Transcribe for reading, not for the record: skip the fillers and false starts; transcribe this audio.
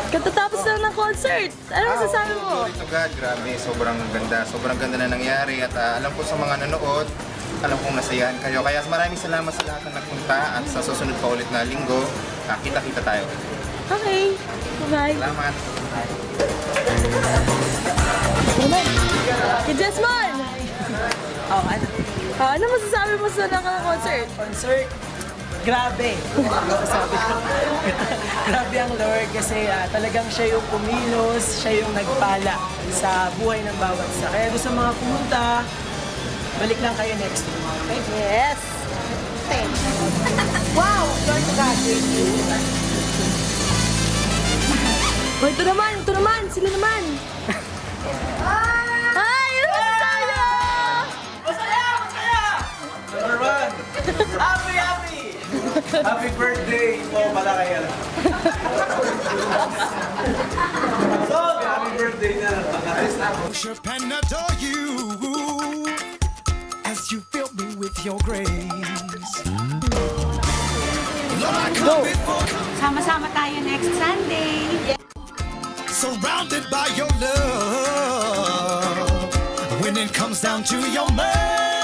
Katatapos lang ng concert. Ano masasabi mo? Glory to God, grabe, sobrang ganda. Sobrang ganda na nangyari at alam ko sa mga nanonood, alam kong nasayahan kayo. Kaya maraming salamat sa lahat na nagpunta at sa susunod pa ulit na linggo, kita-kita tayo. Okay. Bye. Salamat. Kay Jesmon! Oh, ano? Ano masasabi mo sa concert? Concert? Grabe. Sabi ko. Grabe ang Lord kasi talagang siya yung kumilos, siya yung nagpala sa buhay ng bawat isa. Kaya doon sa mga pumunta, balik lang kayo next week. Okay? Yes! Wow! Lord God, thank you. Oh, ito naman, sila naman. Ay, ano masasabi mo? Masaya! Number one, happy! Happy birthday po pala kayo. So, happy birthday na. Worship and adore you as you fill me with your grace. Lord, I come before, Sama-sama tayo next Sunday. surrounded by your love. When it comes down to your mercy.